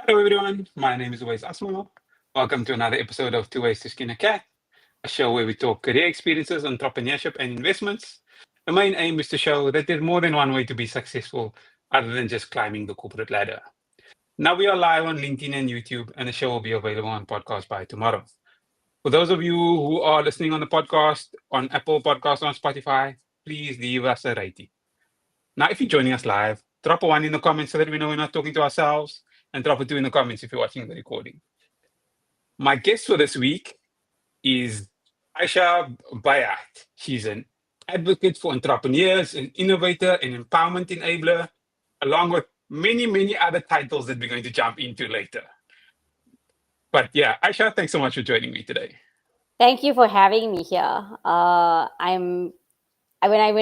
Hello, everyone. My name is Tooways Asmal. Welcome to another episode of Tooways to Skin a Cat, a show where we talk career experiences, entrepreneurship, and investments. The main aim is to show that there's more than one way to be successful other than just climbing the corporate ladder. Now we are live on LinkedIn and YouTube, and the show will be available on podcast by tomorrow. For those of you who are listening on the podcast, on Apple Podcasts, on Spotify, please leave us a rating. Now, if you're joining us live, drop a one in the comments so that we know we're not talking to ourselves, and drop a two in the comments if you're watching the recording. My guest for this week is Ayesha Bayat. She's an advocate for entrepreneurs, an innovator, an empowerment enabler, along with many, many other titles that we're going to jump into later. But yeah, Ayesha, thanks so much for joining me today. Thank you for having me here. When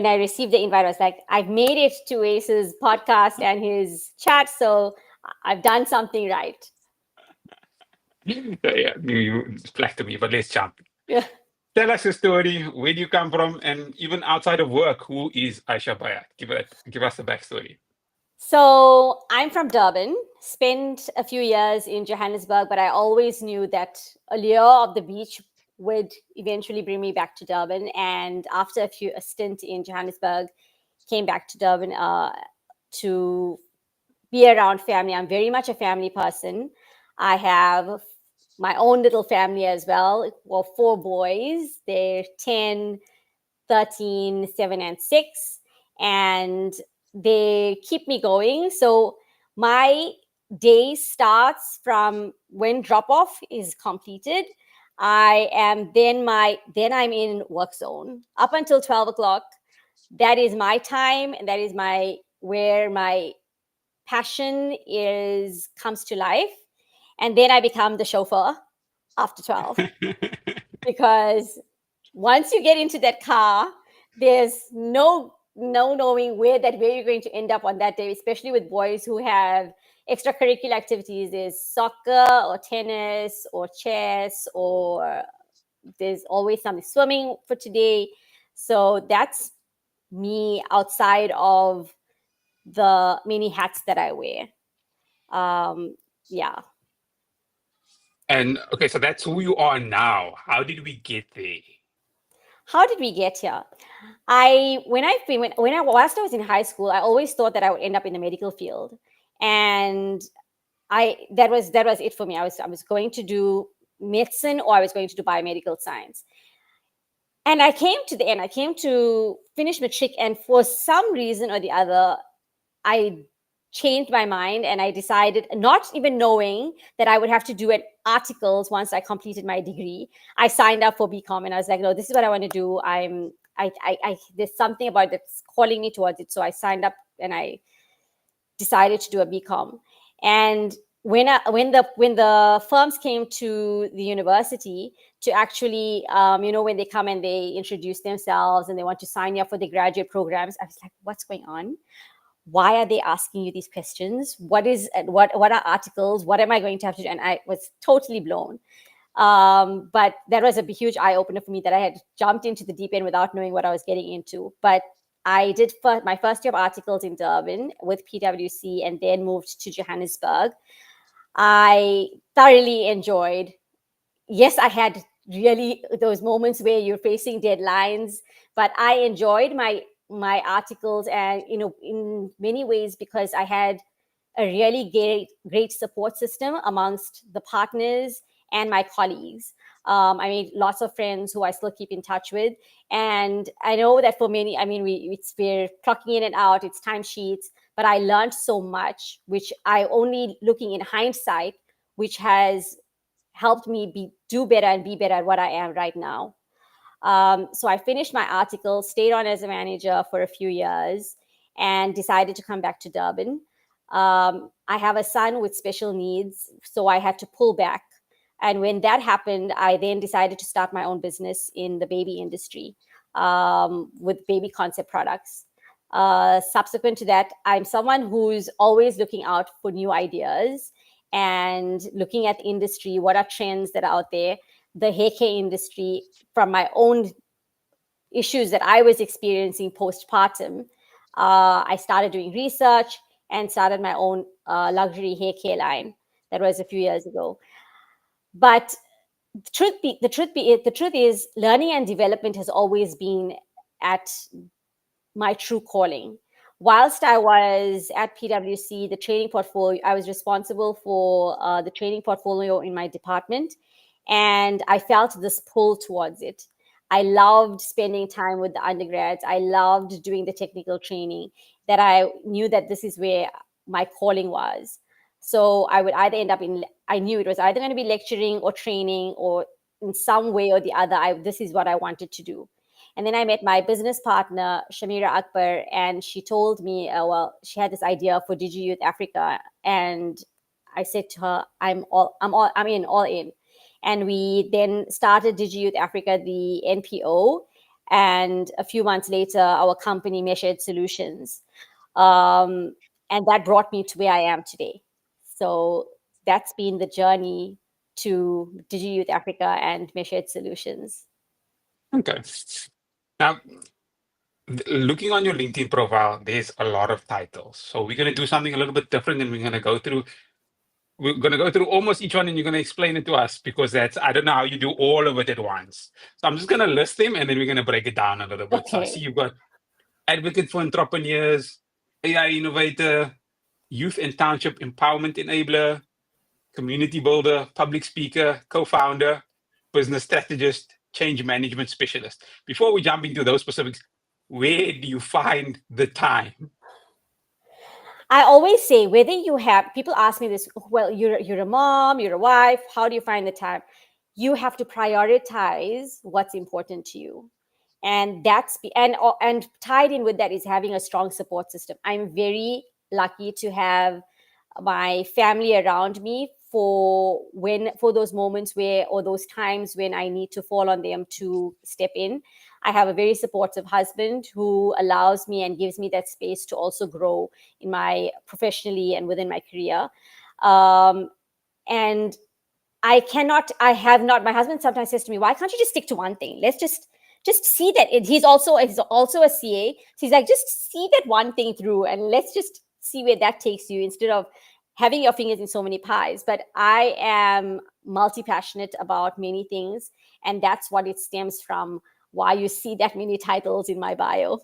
I received the invite, I was like, I've made it to Ace's podcast and his chat, so I've done something right. Yeah, you flatter me, but let's jump. Yeah. Tell us your story. Where do you come from? And even outside of work, who is Ayesha Bayat? Give us the backstory. So I'm from Durban. Spent a few years in Johannesburg, but I always knew that a lure of the beach would eventually bring me back to Durban. And after a stint in Johannesburg, came back to Durban to be around family. I'm very much a family person. I have my own little family as well. Well, four boys. They're 10, 13, 7, and 6. And they keep me going. So my day starts from when drop off is completed. Then I'm in work zone up until 12 o'clock. That is my time, and that is where my passion is comes to life. And then I become the chauffeur after 12, because once you get into that car, there's no knowing where you're going to end up on that day, especially with boys who have extracurricular activities. There's soccer or tennis or chess, or there's always something swimming for today. So that's me outside of the many hats that I wear. Yeah. And okay, so that's who you are now. How did we get there? How did we get here? Whilst I was in high school, I always thought that I would end up in the medical field, and that was it for me. I was going to do medicine, or I was going to do biomedical science. And I came to the end. I came to finish matric, and for some reason or the other, I changed my mind, and I decided, not even knowing that I would have to do it articles once I completed my degree, I signed up for BCom, and I was like, no, this is what I want to do. There's something about that's calling me towards it. So I signed up and I decided to do a BCom. And when the firms came to the university to actually, when they come and they introduce themselves and they want to sign you up for the graduate programs, I was like, what's going on? Why are they asking you these questions? What are articles? What am I going to have to do? And I was totally blown. But that was a huge eye opener for me, that I had jumped into the deep end without knowing what I was getting into. But I did my first year of articles in Durban with PwC, and then moved to Johannesburg. I thoroughly enjoyed. Yes, I had really those moments where you're facing deadlines, but I enjoyed my articles, and in many ways, because I had a really great support system amongst the partners and my colleagues. I made lots of friends who I still keep in touch with, and I know that for many, I mean, we're clocking in and out, it's timesheets, but I learned so much, which I only looking in hindsight, which has helped me do better and be better at what I am right now. So I finished my article, stayed on as a manager for a few years, and decided to come back to Durban. I have a son with special needs, so I had to pull back. And when that happened, I then decided to start my own business in the baby industry, with baby concept products. Subsequent to that, I'm someone who's always looking out for new ideas and looking at the industry, what are trends that are out there, the hair care industry, from my own issues that I was experiencing postpartum. I started doing research and started my own luxury hair care line. That was a few years ago. But the truth is, learning and development has always been at my true calling. Whilst I was at PwC, the training portfolio, I was responsible for the training portfolio in my department, and I felt this pull towards it. I loved spending time with the undergrads. I loved doing the technical training, that I knew that this is where my calling was. So I would either end up in, I knew it was either going to be lecturing or training, or in some way or the other, this is what I wanted to do. And then I met my business partner, Shamira Akbar, and she told me, well, she had this idea for Digi Youth Africa, and I said to her, all in. And we then started Digi Youth Africa, the NPO, and a few months later, our company, Measured Solutions, and that brought me to where I am today. So that's been the journey to Digi Youth Africa and Measured Solutions. Okay. Now, looking on your LinkedIn profile, there's a lot of titles. So we're going to do something a little bit different, and we're going to go through almost each one, and you're going to explain it to us, because I don't know how you do all of it at once. So I'm just going to list them, and then we're going to break it down a little bit. So I see Okay. you've got advocate for entrepreneurs, AI innovator, youth and township empowerment enabler, community builder, public speaker, co-founder, business strategist, change management specialist. Before we jump into those specifics, where do you find the time? I always say, whether you have, people ask me this, well, you're a mom, you're a wife, how do you find the time? You have to prioritize what's important to you. And and tied in with that is having a strong support system. I'm very lucky to have my family around me for those moments where, or those times when I need to fall on them to step in. I have a very supportive husband who allows me and gives me that space to also grow in my professionally and within my career. And I have not, my husband sometimes says to me, why can't you just stick to one thing? Let's just see that he's also a CA. So he's like, just see that one thing through, and let's just see where that takes you, instead of having your fingers in so many pies. But I am multi-passionate about many things, and that's what it stems from, why you see that many titles in my bio.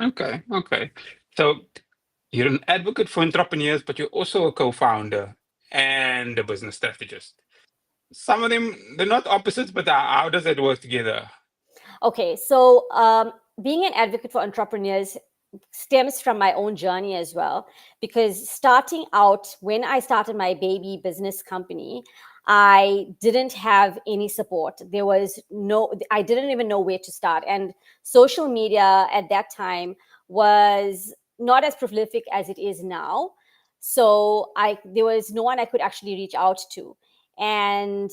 Okay, okay. So you're an advocate for entrepreneurs, but you're also a co-founder and a business strategist. Some of them, they're not opposites, but how does that work together? Okay, so being an advocate for entrepreneurs stems from my own journey as well, because starting out, when I started my baby business company, I didn't have any support. There was no, I didn't even know where to start. And social media at that time was not as prolific as it is now. So there was no one I could actually reach out to. And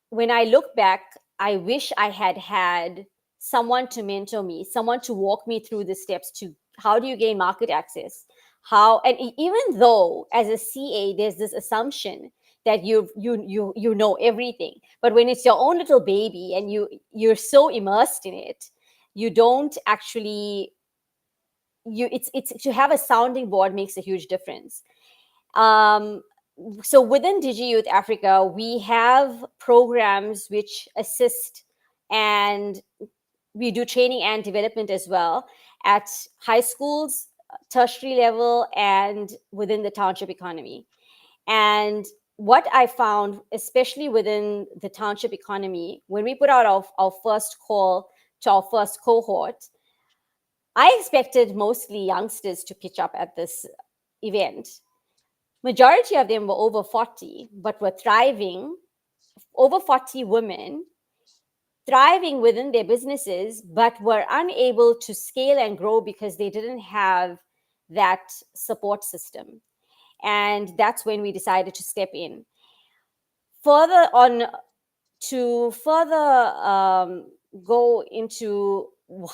when I look back, I wish I had had someone to mentor me, someone to walk me through the steps to, how do you gain market access? Even though as a CA, there's this assumption that you know everything, but when it's your own little baby and you're so immersed in it, you don't actually, it's to have a sounding board makes a huge difference. Um, so within Digi Youth Africa, we have programs which assist, and we do training and development as well at high schools, tertiary level, and within the township economy. And what I found, especially within the township economy, when we put out our first call to our first cohort, I expected mostly youngsters to pitch up at this event. Majority of them were over 40, but were thriving, over 40 women thriving within their businesses, but were unable to scale and grow because they didn't have that support system. And that's when we decided to step in. Further on, to further go into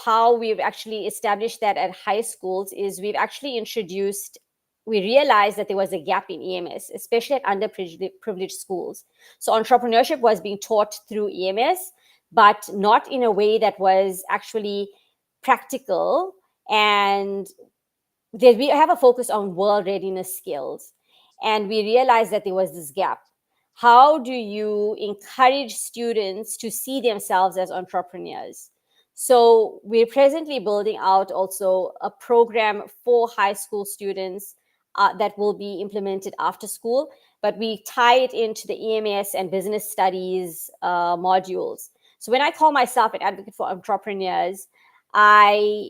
how we've actually established that at high schools, is we've actually introduced, we realized that there was a gap in EMS, especially at underprivileged schools. So entrepreneurship was being taught through EMS, but not in a way that was actually practical. And we have a focus on world readiness skills. and we realized that there was this gap. How do you encourage students to see themselves as entrepreneurs? So we're presently building out also a program for high school students that will be implemented after school, but we tie it into the EMS and business studies modules. So when I call myself an advocate for entrepreneurs, I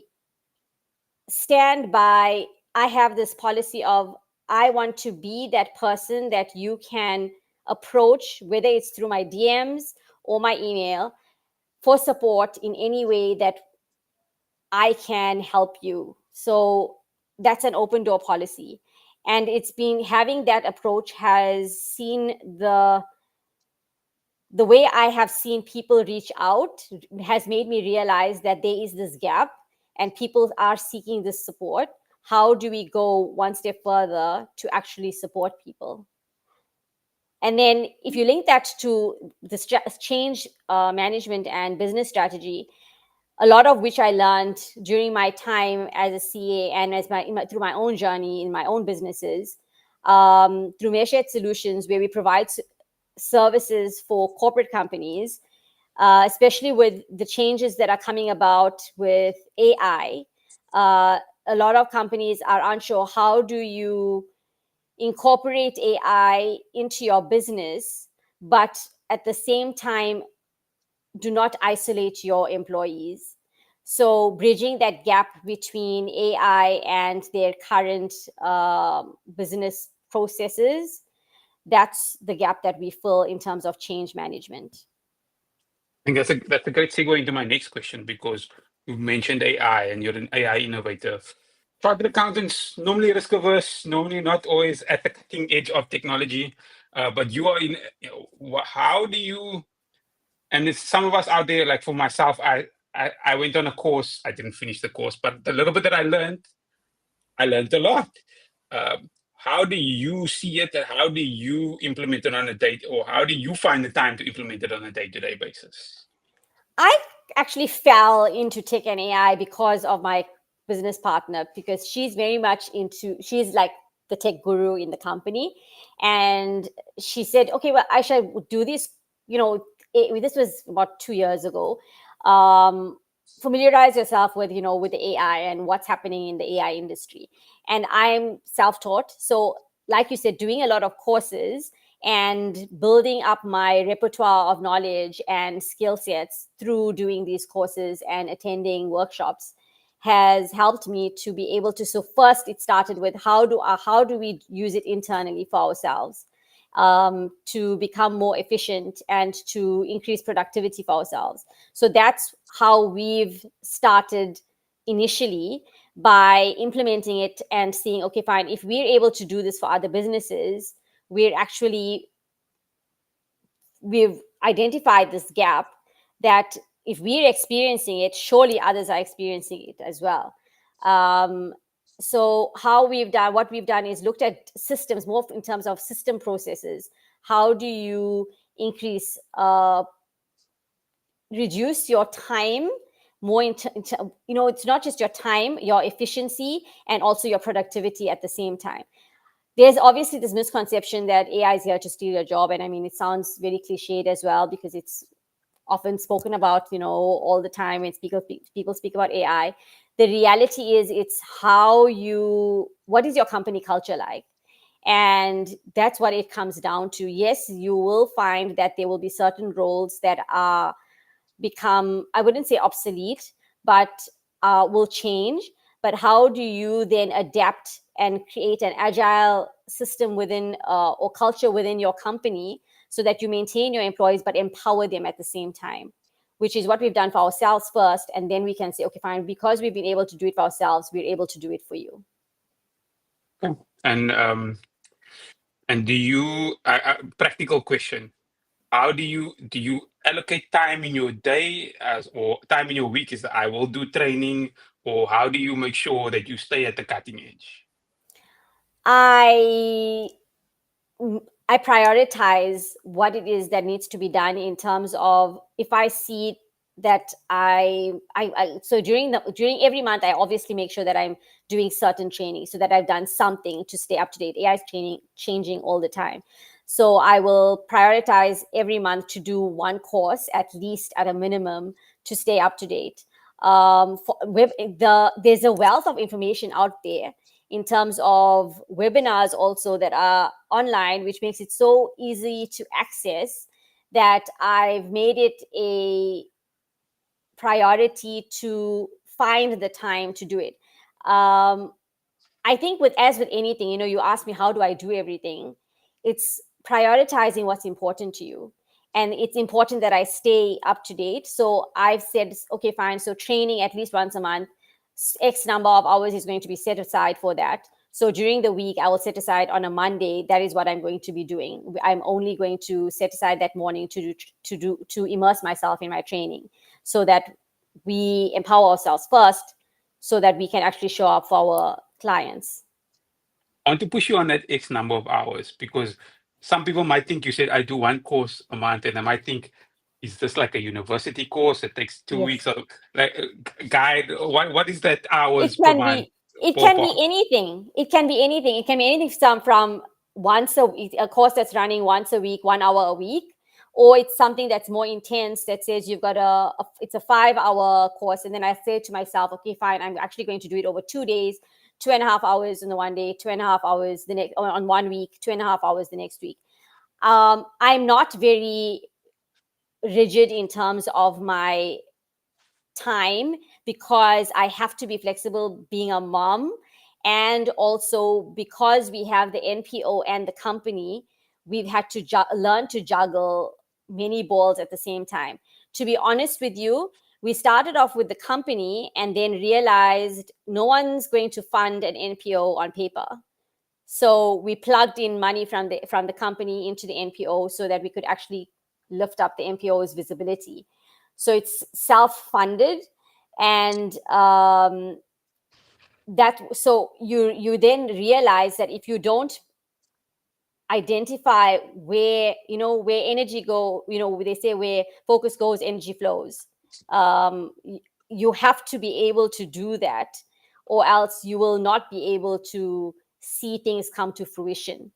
stand by, I have this policy of, I want to be that person that you can approach, whether it's through my DMs or my email, for support in any way that I can help you. So that's an open door policy. And it's been, having that approach has seen the way I have seen people reach out has made me realize that there is this gap and people are seeking this support. How do we go one step further to actually support people? And then if you link that to the change management and business strategy, a lot of which I learned during my time as a CA and as through my own journey in my own businesses, through Meashed Solutions, where we provide services for corporate companies, especially with the changes that are coming about with AI. A lot of companies are unsure, how do you incorporate AI into your business, but at the same time, do not isolate your employees. So bridging that gap between AI and their current business processes, that's the gap that we fill in terms of change management. I think that's a great segue into my next question, because you mentioned AI and you're an AI innovator. Chartered accountants normally risk averse, normally not always at the cutting edge of technology, but you are in. How do you? And it's some of us out there, like for myself, I went on a course. I didn't finish the course, but the little bit that I learned a lot. How do you see it, and how do you implement it on a day, or how do you find the time to implement it on a day-to-day basis? I actually fell into tech and AI because of my business partner, because she's very much into, she's like the tech guru in the company. And she said, okay, well, I should do this, you know, this was about 2 years ago. Familiarize yourself with, you know, with the AI and what's happening in the AI industry. And I'm self-taught. So like you said, doing a lot of courses and building up my repertoire of knowledge and skill sets through doing these courses and attending workshops has helped me to be able to. So first it started with, how do we use it internally for ourselves, to become more efficient and to increase productivity for ourselves. So that's how we've started initially, by implementing it and seeing, okay, fine, if we're able to do this for other businesses, we've identified this gap, that if we're experiencing it, surely others are experiencing it as well. So what we've done is looked at systems more in terms of system processes. How do you increase, reduce your time more you know, it's not just your time, your efficiency, and also your productivity at the same time. There's obviously this misconception that AI is here to steal your job. And I mean, it sounds very cliched as well, because it's often spoken about, you know, all the time when people speak about AI. The reality is, it's what is your company culture like? And that's what it comes down to. Yes, you will find that there will be certain roles that are become, I wouldn't say obsolete, but will change. But how do you then adapt and create an agile system within, or culture within your company, so that you maintain your employees but empower them at the same time? Which is what we've done for ourselves first, and then we can say, okay, fine, because we've been able to do it for ourselves, we're able to do it for you. Okay. And do you, practical question, how do you allocate time in your day, or time in your week, is that I will do training, or how do you make sure that you stay at the cutting edge? I prioritize what it is that needs to be done, in terms of, if I see that so during every month I obviously make sure that I'm doing certain training so that I've done something to stay up to date. AI is changing all the time. So I will prioritize every month to do one course at least at a minimum to stay up to date. There's a wealth of information out there in terms of webinars also that are online, which makes it so easy to access that I've made it a priority to find the time to do it. I think as with anything, you ask me, how do I do everything? It's prioritizing what's important to you. And it's important that I stay up to date. So I've said, okay, fine. So training at least once a month, X number of hours is going to be set aside for that. So during the week, I will set aside on a Monday. That is what I'm going to be doing. I'm only going to set aside that morning to immerse myself in my training, so that we empower ourselves first, so that we can actually show up for our clients. I want to push you on that X number of hours because some people might think you said I do one course a month, and they might think, is this like a university course that takes 2 weeks? Yes. Or like guide? What is that It hours per can month be it can be ballpark? anything. It can be anything. It can be anything from once a week, a course that's running once a week, 1 hour a week, or it's something that's more intense that says you've got it's a 5 hour course. And then I say to myself, okay, fine, I'm actually going to do it over 2 days, 2.5 hours in the one day, 2.5 hours the next on one week, 2.5 hours the next week. I'm not very rigid in terms of my time, because I have to be flexible being a mom. And also because we have the NPO and the company, we've had to learn to juggle many balls at the same time. To be honest with you, we started off with the company and then realized no one's going to fund an NPO on paper. So we plugged in money from the company into the NPO so that we could actually lift up the NPO's visibility. So it's self-funded, and so you then realize that if you don't identify where energy go, they say where focus goes, energy flows. You have to be able to do that, or else you will not be able to see things come to fruition.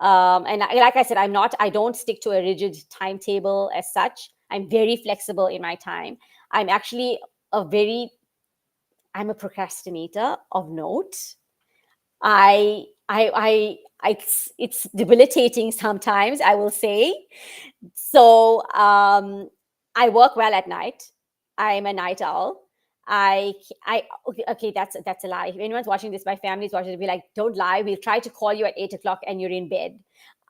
And like I said, I don't stick to a rigid timetable as such. I'm very flexible in my time. I'm actually a very I'm a procrastinator of note. It's debilitating sometimes, I will say. So I work well at night. I'm a night owl. Okay, that's a lie. If anyone's watching this, my family's watching, they'll be like, don't lie. We'll try to call you at 8 o'clock and you're in bed.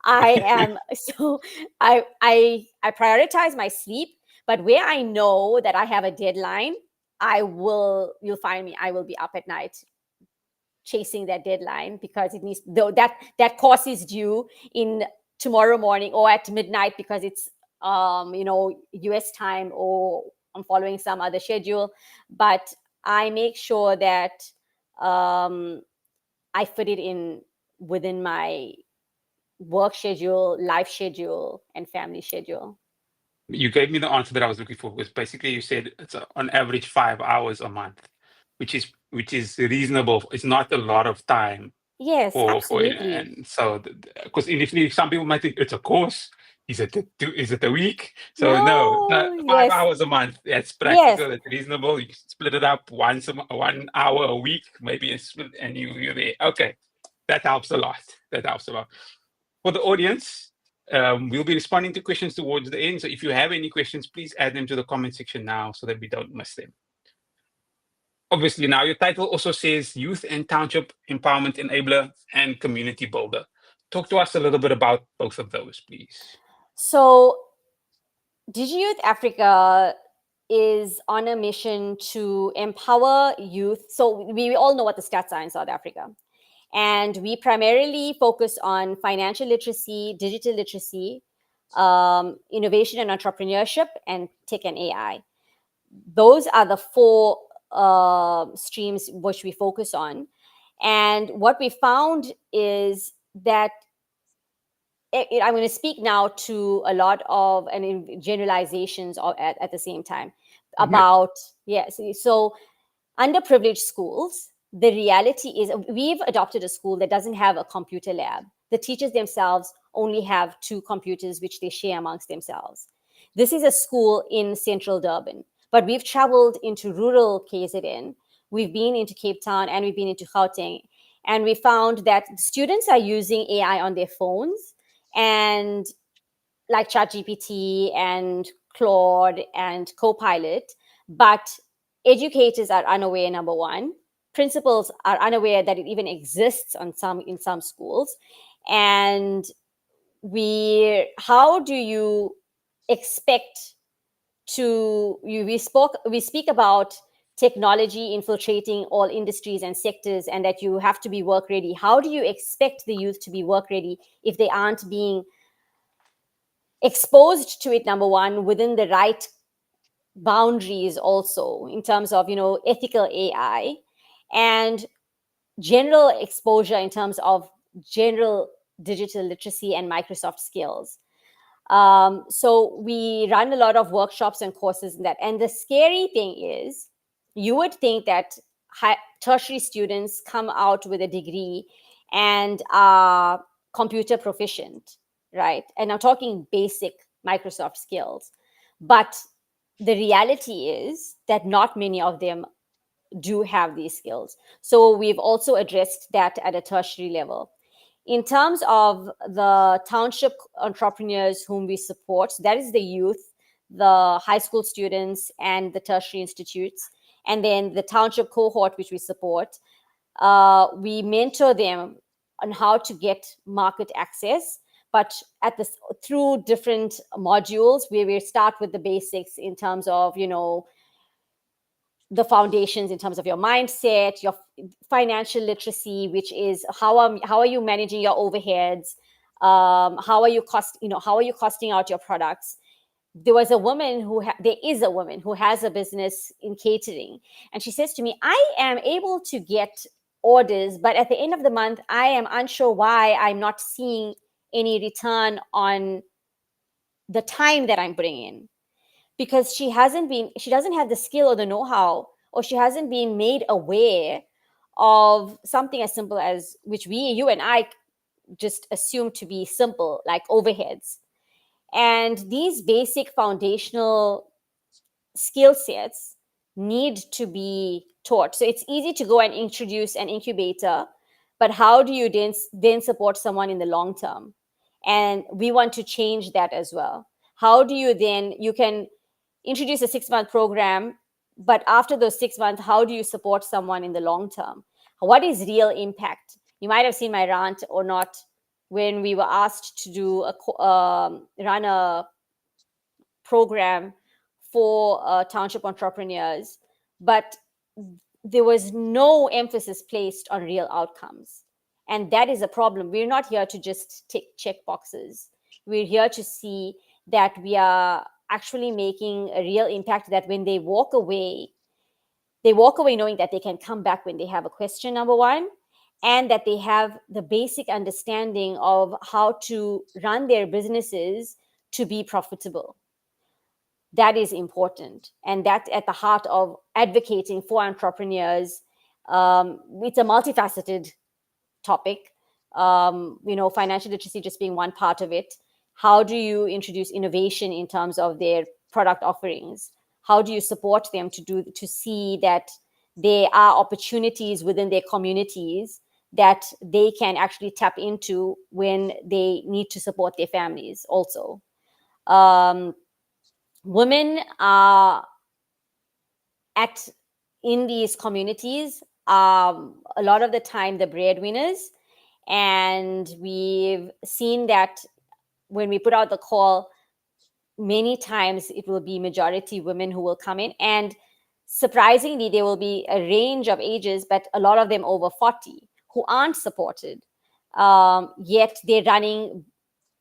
I am so I prioritize my sleep, but where I know that I have a deadline, you'll find me. I will be up at night chasing that deadline, because it needs, though, that course is due in tomorrow morning or at midnight, because it's US time, or I'm following some other schedule. But I make sure that I fit it in within my work schedule, life schedule, and family schedule. You gave me the answer that I was looking for, because basically you said it's on average 5 hours a month, which is reasonable. It's not a lot of time Yes, for it. absolutely. And so because initially some people might think it's a course. Is it a week? So no, it's not No, yes, 5 hours a month. That's yes. practical. It's reasonable. You can split it up 1 hour a week, maybe, and you're there. Okay, that helps a lot. That helps a lot. For the audience, we'll be responding to questions towards the end. So if you have any questions, please add them to the comment section now so that we don't miss them. Obviously, now your title also says Youth and Township Empowerment Enabler and Community Builder. Talk to us a little bit about both of those, please. So DigiYouth Africa is on a mission to empower youth. So we all know what the stats are in South Africa. And we primarily focus on financial literacy, digital literacy, innovation and entrepreneurship, and tech and AI. Those are the four streams which we focus on. And what we found is that I'm going to speak now to a lot of and in generalizations at the same time. Right. about, yes. So underprivileged schools, the reality is we've adopted a school that doesn't have a computer lab. The teachers themselves only have two computers, which they share amongst themselves. This is a school in central Durban, but we've traveled into rural KZN. We've been into Cape Town and we've been into Gauteng. And we found that students are using AI on their phones, and like ChatGPT and Claude and Copilot, but educators are unaware, number one. Principals are unaware that it even exists on some in some schools. And how do you expect we speak about technology infiltrating all industries and sectors, and that you have to be work ready. How do you expect the youth to be work ready if they aren't being exposed to it, number one, within the right boundaries, also in terms of ethical AI and general exposure in terms of general digital literacy and Microsoft skills. So we run a lot of workshops and courses in that. And the scary thing is, you would think that tertiary students come out with a degree and are computer proficient, right? And I'm talking basic Microsoft skills. But the reality is that not many of them do have these skills. So we've also addressed that at a tertiary level. In terms of the township entrepreneurs whom we support, that is the youth, the high school students, and the tertiary institutes. And then the township cohort, which we support, we mentor them on how to get market access, but through different modules where we start with the basics in terms of the foundations in terms of your mindset, your financial literacy, which is how are you managing your overheads, how are you costing out your products. There is a woman who has a business in catering, and she says to me, I am able to get orders, but at the end of the month I am unsure why I'm not seeing any return on the time that I'm bringing in, because she doesn't have the skill or the know-how, or she hasn't been made aware of something as simple as, which you and I just assume to be simple, like overheads. And these basic foundational skill sets need to be taught. So it's easy to go and introduce an incubator, but how do you then support someone in the long term? And we want to change that as well. How do you can introduce a 6-month program, but after those 6 months, how do you support someone in the long term? What is real impact? You might have seen my rant or not, when we were asked to run a program for township entrepreneurs, but there was no emphasis placed on real outcomes. And that is a problem. We're not here to just check boxes. We're here to see that we are actually making a real impact, that when they walk away knowing that they can come back when they have a question, number one, and that they have the basic understanding of how to run their businesses to be profitable. That is important, and that's at the heart of advocating for entrepreneurs. It's a multifaceted topic. Financial literacy just being one part of it. How do you introduce innovation in terms of their product offerings? How do you support them to see that there are opportunities within their communities that they can actually tap into when they need to support their families also? Women are in these communities, a lot of the time, the breadwinners. And we've seen that when we put out the call, many times it will be majority women who will come in. And surprisingly, there will be a range of ages, but a lot of them over 40 who aren't supported. Yet they're running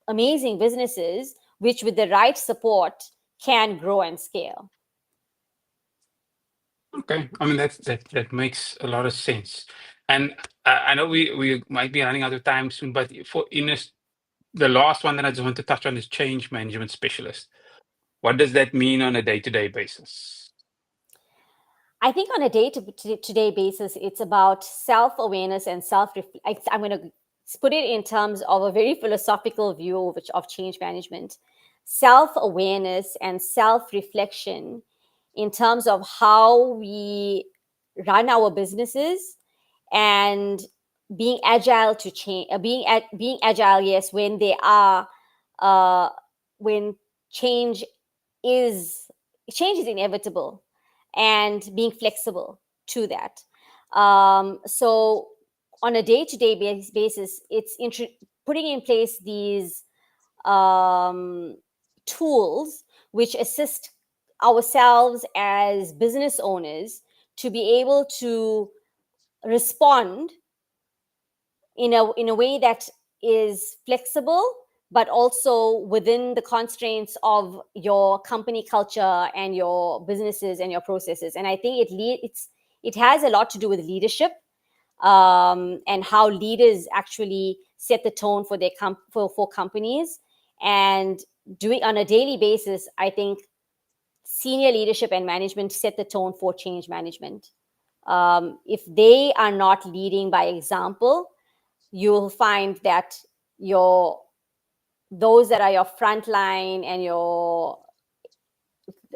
amazing businesses, which with the right support can grow and scale. Okay. I mean, that makes a lot of sense. And I know we might be running out of time soon, but the last one that I just want to touch on is change management specialist. What does that mean on a day-to-day basis? I think on a day-to-day basis, it's about self-awareness and I'm going to put it in terms of a very philosophical view of change management. Self-awareness and self-reflection in terms of how we run our businesses, and being agile to change, being agile, yes, when they are, uh, when change is change is inevitable, and being flexible to that. So on a day-to-day basis, it's putting in place these um, tools which assist ourselves as business owners to be able to respond in a way that is flexible, but also within the constraints of your company culture and your businesses and your processes. And I think it has a lot to do with leadership, and how leaders actually set the tone for for companies. And doing on a daily basis, I think senior leadership and management set the tone for change management. If they are not leading by example, you'll find that your those that are your frontline and your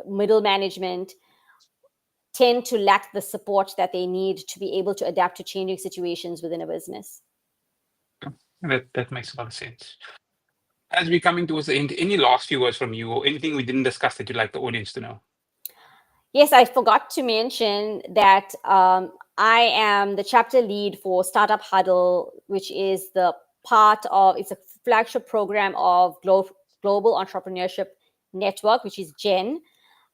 middle management tend to lack the support that they need to be able to adapt to changing situations within a business. That makes a lot of sense. As we're coming towards the end, any last few words from you or anything we didn't discuss that you'd like the audience to know? Yes, I forgot to mention that I am the chapter lead for Startup Huddle, which is it's a flagship program of Global Entrepreneurship Network, which is GEN.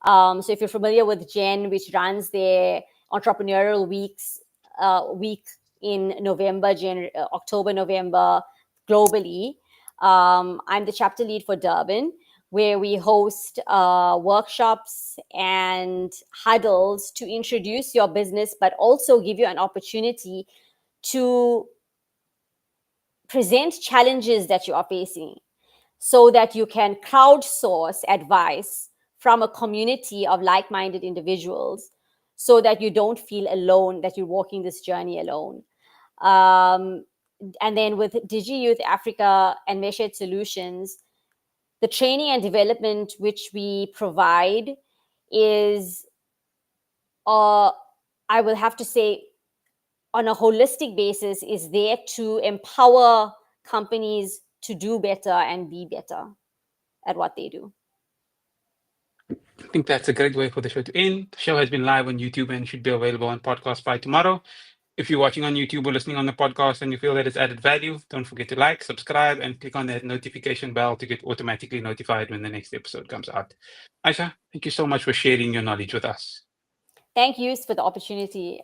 So if you're familiar with GEN, which runs their entrepreneurial week in October, November, globally, I'm the chapter lead for Durban, where we host workshops and huddles to introduce your business, but also give you an opportunity to present challenges that you are facing, so that you can crowdsource advice from a community of like-minded individuals, so that you don't feel alone, that you're walking this journey alone. Um, and then with Digi Youth Africa and Meshed Solutions, the training and development which we provide is, I will have to say, on a holistic basis, is there to empower companies to do better and be better at what they do. I think that's a great way for the show to end. The show has been live on YouTube and should be available on podcast by tomorrow. If you're watching on YouTube or listening on the podcast and you feel that it's added value, don't forget to like, subscribe, and click on that notification bell to get automatically notified when the next episode comes out. Aisha, thank you so much for sharing your knowledge with us. Thank you for the opportunity.